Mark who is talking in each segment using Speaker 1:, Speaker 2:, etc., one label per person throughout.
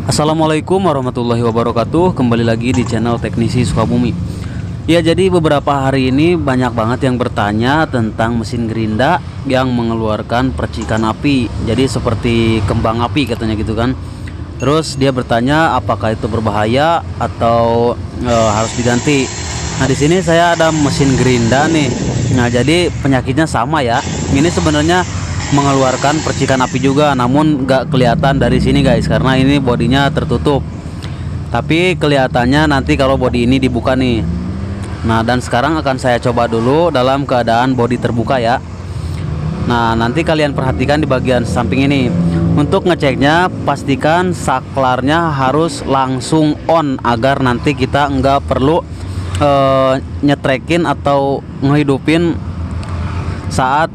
Speaker 1: Assalamualaikum warahmatullahi wabarakatuh. Kembali lagi di channel Teknisi Sukabumi. Ya, jadi beberapa hari ini banyak banget yang bertanya tentang mesin gerinda yang mengeluarkan percikan api. Jadi seperti kembang api katanya gitu kan. Terus dia bertanya apakah itu berbahaya atau harus diganti. Nah, di sini saya ada mesin gerinda nih. Nah, jadi penyakitnya sama ya. Ini sebenarnya mengeluarkan percikan api juga, namun nggak kelihatan dari sini guys, karena ini bodinya tertutup. Tapi kelihatannya nanti kalau bodi ini dibuka nih. Nah, dan sekarang akan saya coba dulu dalam keadaan bodi terbuka ya. Nah, nanti kalian perhatikan di bagian samping ini. Untuk ngeceknya, pastikan saklarnya harus langsung on agar nanti kita nggak perlu nyetrekin atau ngehidupin saat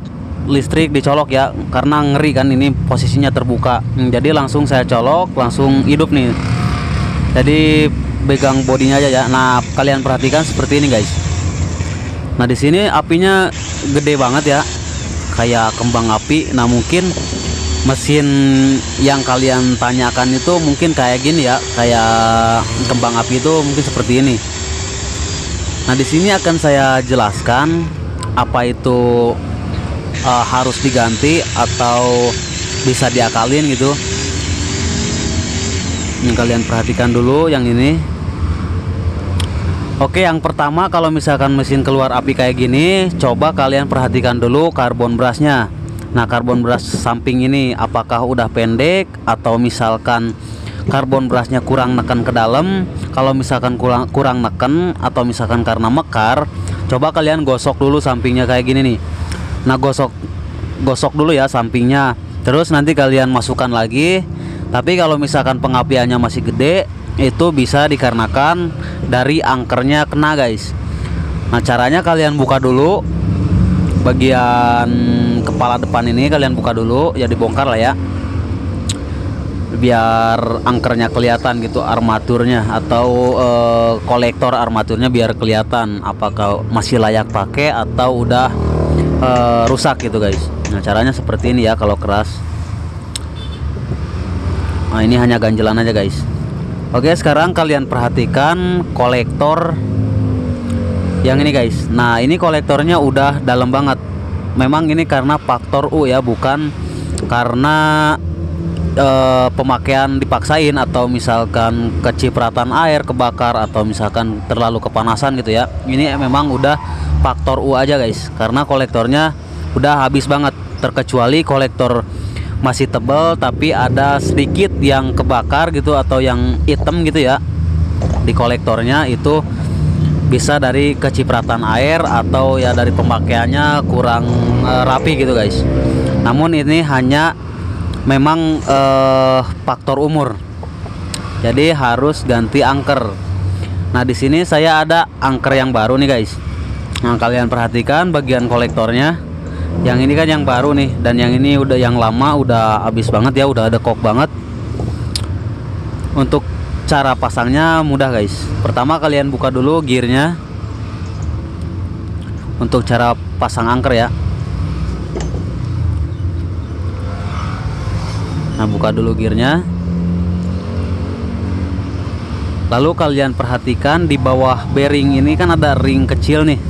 Speaker 1: listrik dicolok ya, karena ngeri kan ini posisinya terbuka. Jadi langsung saya colok, langsung hidup nih. Jadi pegang bodinya aja ya. Nah, kalian perhatikan seperti ini guys. Nah, di sini apinya gede banget ya, kayak kembang api. Nah, mungkin mesin yang kalian tanyakan itu mungkin kayak gini ya, kayak kembang api itu mungkin seperti ini. Nah, di sini akan saya jelaskan apa itu harus diganti atau bisa diakalin gitu. Yang kalian perhatikan dulu yang ini. Oke, yang pertama kalau misalkan mesin keluar api kayak gini, coba kalian perhatikan dulu karbon brasnya. Nah, karbon bras samping ini apakah udah pendek atau misalkan karbon brasnya kurang neken ke dalam. Kalau misalkan kurang neken atau misalkan karena mekar, coba kalian gosok dulu sampingnya kayak gini nih. Nah, gosok dulu ya sampingnya. Terus nanti kalian masukkan lagi. Tapi kalau misalkan pengapiannya masih gede, itu bisa dikarenakan dari angkernya kena guys. Nah, caranya kalian buka dulu bagian kepala depan ini, kalian buka dulu ya, dibongkar lah ya, biar angkernya kelihatan gitu, armaturnya atau kolektor armaturnya biar kelihatan apakah masih layak pakai atau udah rusak gitu guys. Nah, caranya seperti ini ya kalau keras. Nah, ini hanya ganjelan aja guys. Oke, sekarang kalian perhatikan kolektor yang ini guys. Nah, ini kolektornya udah dalam banget. Memang ini karena faktor U ya, bukan karena pemakaian dipaksain atau misalkan kecipratan air kebakar atau misalkan terlalu kepanasan gitu ya. Ini memang udah faktor U aja guys, karena kolektornya udah habis banget. Terkecuali kolektor masih tebal tapi ada sedikit yang kebakar gitu atau yang hitam gitu ya di kolektornya, itu bisa dari kecipratan air atau ya dari pemakaiannya kurang rapi gitu guys. Namun ini hanya memang faktor umur, jadi harus ganti angker. Nah, di sini saya ada angker yang baru nih guys. Nah, kalian perhatikan bagian kolektornya. Yang ini kan yang baru nih, dan yang ini udah yang lama, udah habis banget ya, udah ada kok banget. Untuk cara pasangnya mudah guys. Pertama kalian buka dulu gearnya. Untuk cara pasang angker ya. Nah, buka dulu gearnya. Lalu kalian perhatikan di bawah bearing ini kan ada ring kecil nih.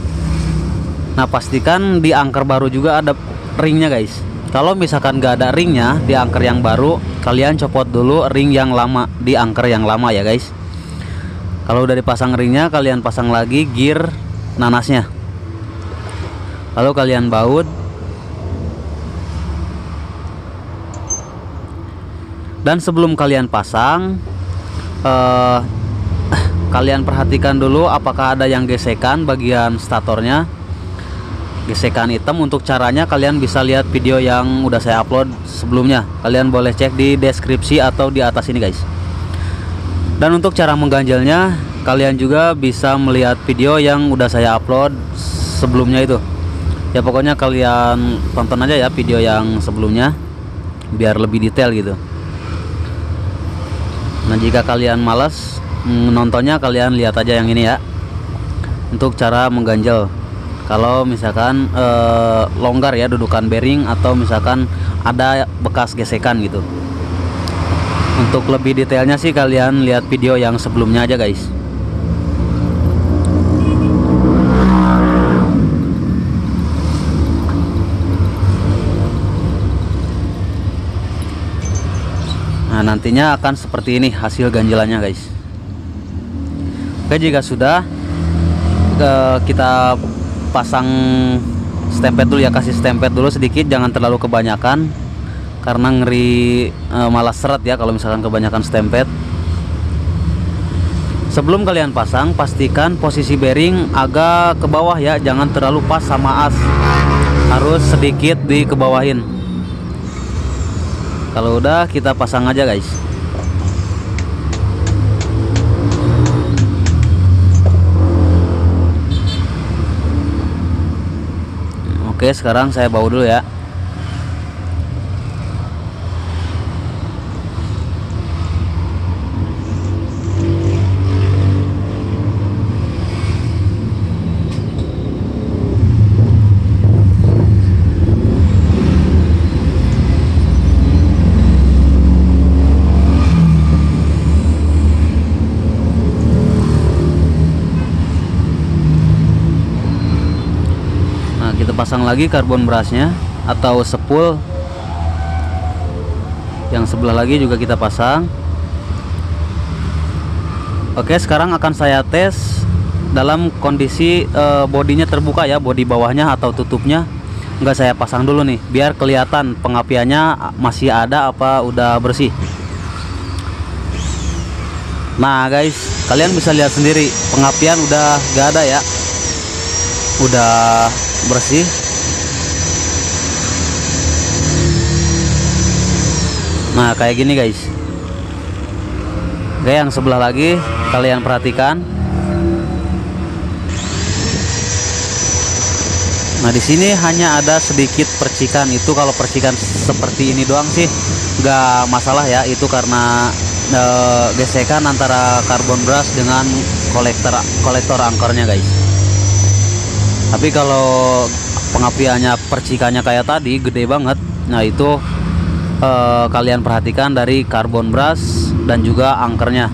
Speaker 1: Nah, pastikan di angker baru juga ada ringnya guys. Kalau misalkan gak ada ringnya di angker yang baru, kalian copot dulu ring yang lama di angker yang lama ya guys. Kalau udah dipasang ringnya, kalian pasang lagi gear nanasnya. Lalu kalian baut. Dan sebelum kalian pasang, kalian perhatikan dulu apakah ada yang gesekan bagian statornya, gesekan hitam. Untuk caranya kalian bisa lihat video yang udah saya upload sebelumnya. Kalian boleh cek di deskripsi atau di atas ini guys. Dan untuk cara mengganjalnya, kalian juga bisa melihat video yang udah saya upload sebelumnya itu. Ya, pokoknya kalian tonton aja ya video yang sebelumnya biar lebih detail gitu. Nah, jika kalian malas nontonnya, kalian lihat aja yang ini ya, untuk cara mengganjal. Kalau misalkan longgar ya dudukan bearing atau misalkan ada bekas gesekan gitu. Untuk lebih detailnya sih kalian lihat video yang sebelumnya aja guys. Nah, nantinya akan seperti ini hasil ganjelannya guys. Oke, jika sudah kita pasang stempet dulu ya, kasih stempet dulu sedikit, jangan terlalu kebanyakan karena ngeri malah seret ya kalau misalkan kebanyakan stempet. Sebelum kalian pasang, pastikan posisi bearing agak ke bawah ya, jangan terlalu pas sama as, harus sedikit dikebawahin. Kalau udah, kita pasang aja guys. Oke, sekarang saya bawa dulu ya. Kita pasang lagi karbon brasnya atau sepul. Yang sebelah lagi juga kita pasang. Oke, sekarang akan saya tes dalam kondisi bodinya terbuka ya, bodi bawahnya atau tutupnya enggak saya pasang dulu nih, biar kelihatan pengapiannya masih ada apa udah bersih. Nah guys, kalian bisa lihat sendiri pengapian udah gak ada ya, udah bersih. Nah kayak gini guys. Oke, yang sebelah lagi kalian perhatikan. Nah di sini hanya ada sedikit percikan, itu kalau percikan seperti ini doang sih nggak masalah ya, itu karena gesekan antara karbon brush dengan kolektor angkornya guys. Tapi kalau pengapiannya percikannya kayak tadi gede banget, nah itu kalian perhatikan dari karbon brush dan juga angkernya.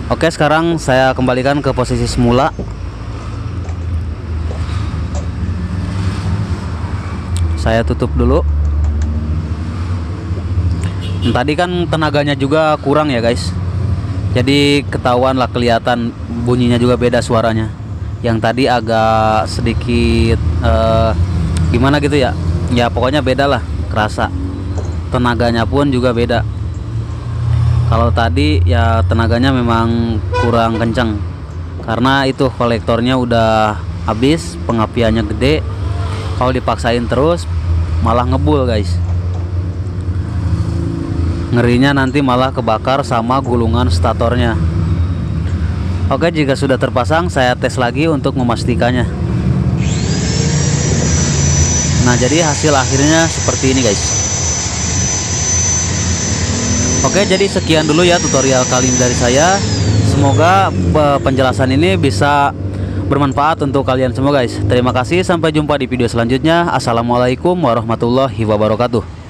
Speaker 1: Oke, sekarang saya kembalikan ke posisi semula. Saya tutup dulu. Tadi kan tenaganya juga kurang ya guys, jadi ketahuan lah, kelihatan bunyinya juga beda suaranya. Yang tadi agak sedikit gimana gitu ya, ya pokoknya beda lah, kerasa tenaganya pun juga beda. Kalau tadi ya tenaganya memang kurang kencang karena itu kolektornya udah habis, pengapiannya gede. Kalau dipaksain terus malah ngebul guys, ngerinya nanti malah kebakar sama gulungan statornya. Oke, jika sudah terpasang saya tes lagi untuk memastikannya. Nah jadi hasil akhirnya seperti ini guys. Oke, jadi sekian dulu ya tutorial kali ini dari saya. Semoga penjelasan ini bisa bermanfaat untuk kalian semua guys. Terima kasih, sampai jumpa di video selanjutnya. Assalamualaikum warahmatullahi wabarakatuh.